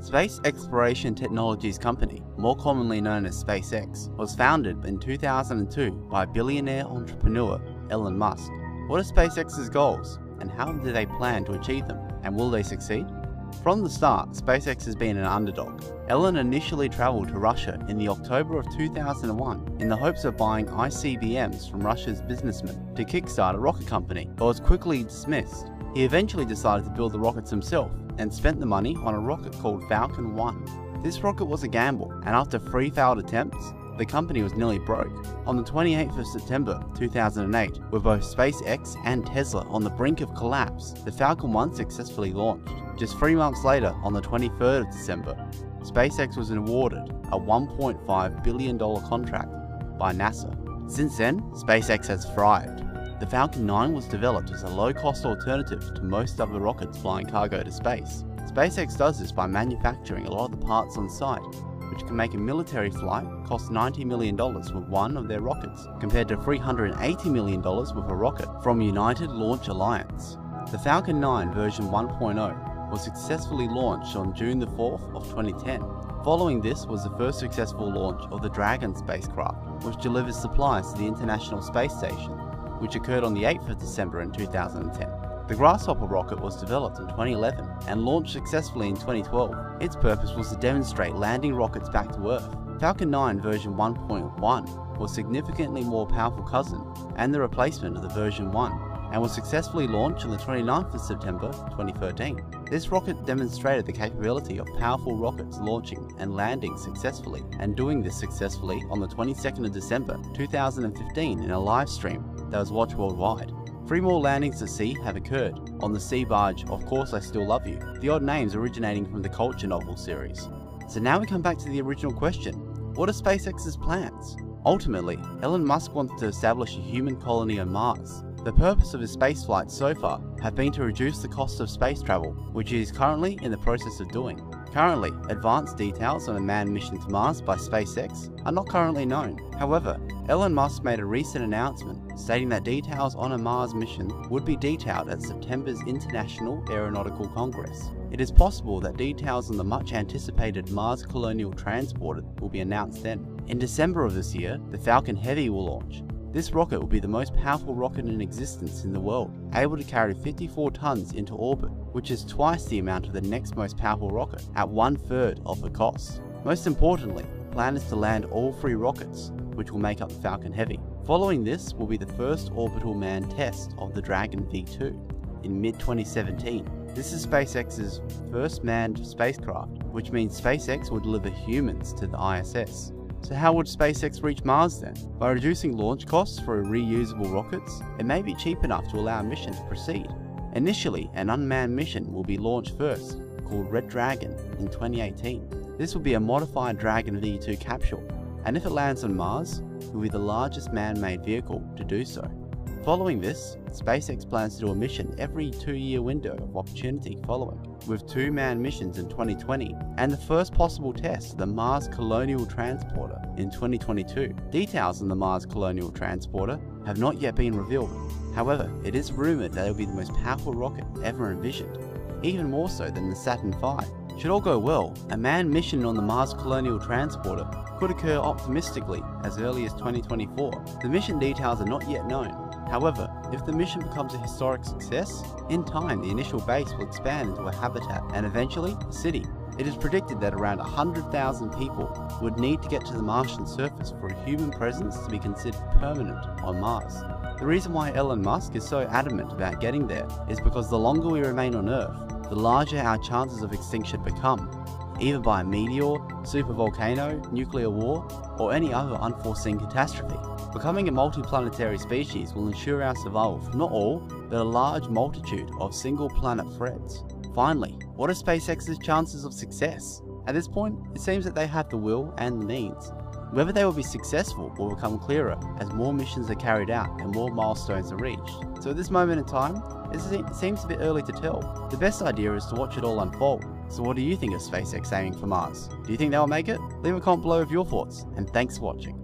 Space Exploration Technologies Company, more commonly known as SpaceX, was founded in 2002 by billionaire entrepreneur Elon Musk. What are SpaceX's goals, and how do they plan to achieve them, and will they succeed? From the start, SpaceX has been an underdog. Elon initially travelled to Russia in the October of 2001 in the hopes of buying ICBMs from Russia's businessmen to kickstart a rocket company, but was quickly dismissed. He eventually decided to build the rockets himself and spent the money on a rocket called Falcon 1. This rocket was a gamble, and after 3 failed attempts, the company was nearly broke. On the 28th of September 2008, with both SpaceX and Tesla on the brink of collapse, the Falcon 1 successfully launched. Just 3 months later, on the 23rd of December, SpaceX was awarded a $1.5 billion contract by NASA. Since then, SpaceX has thrived. The Falcon 9 was developed as a low-cost alternative to most other rockets flying cargo to space. SpaceX does this by manufacturing a lot of the parts on site, which can make a military flight cost $90 million with one of their rockets, compared to $380 million with a rocket from United Launch Alliance. The Falcon 9 version 1.0 was successfully launched on June the 4th of 2010. Following this was the first successful launch of the Dragon spacecraft, which delivers supplies to the International Space Station, which occurred on the 8th of December in 2010. The Grasshopper rocket was developed in 2011 and launched successfully in 2012. Its purpose was to demonstrate landing rockets back to Earth. Falcon 9 version 1.1 was significantly more powerful cousin and the replacement of the version 1, and was successfully launched on the 29th of September 2013. This rocket demonstrated the capability of powerful rockets launching and landing successfully, and doing this successfully on the 22nd of December 2015 in a live stream that was watched worldwide. 3 more landings at sea have occurred on the sea barge Of Course I Still Love You, the odd names originating from the Culture novel series. So now we come back to the original question: what are SpaceX's plans? Ultimately, Elon Musk wants to establish a human colony on Mars. The purpose of his space flights so far have been to reduce the cost of space travel, which he is currently in the process of doing. Currently, advanced details on a manned mission to Mars by SpaceX are not currently known. However, Elon Musk made a recent announcement stating that details on a Mars mission would be detailed at September's International Aeronautical Congress. It is possible that details on the much anticipated Mars Colonial Transporter will be announced then. In December of this year, the Falcon Heavy will launch. This rocket will be the most powerful rocket in existence in the world, able to carry 54 tons into orbit, which is twice the amount of the next most powerful rocket, at 1/3 of the cost. Most importantly, the plan is to land all 3 rockets, which will make up the Falcon Heavy. Following this will be the first orbital manned test of the Dragon V2 in mid-2017. This is SpaceX's first manned spacecraft, which means SpaceX will deliver humans to the ISS. So how would SpaceX reach Mars then? By reducing launch costs for reusable rockets, it may be cheap enough to allow a mission to proceed. Initially, an unmanned mission will be launched first, called Red Dragon, in 2018. This will be a modified Dragon V2 capsule, and if it lands on Mars, it will be the largest man-made vehicle to do so. Following this, SpaceX plans to do a mission every 2-year window of opportunity following, with 2 manned missions in 2020 and the first possible test of the Mars Colonial Transporter in 2022. Details on the Mars Colonial Transporter have not yet been revealed. However, it is rumoured that it will be the most powerful rocket ever envisioned, even more so than the Saturn V. Should all go well, a manned mission on the Mars Colonial Transporter could occur optimistically as early as 2024. The mission details are not yet known. However, if the mission becomes a historic success, in time the initial base will expand into a habitat and eventually a city. It is predicted that around 100,000 people would need to get to the Martian surface for a human presence to be considered permanent on Mars. The reason why Elon Musk is so adamant about getting there is because the longer we remain on Earth, the larger our chances of extinction become, either by a meteor, supervolcano, nuclear war, or any other unforeseen catastrophe. Becoming a multiplanetary species will ensure our survival from not all, but a large multitude of single-planet threats. Finally, what are SpaceX's chances of success? At this point, it seems that they have the will and the means. Whether they will be successful will become clearer as more missions are carried out and more milestones are reached. So at this moment in time, it seems a bit early to tell. The best idea is to watch it all unfold. So what do you think of SpaceX aiming for Mars? Do you think they'll make it? Leave a comment below with your thoughts, and thanks for watching.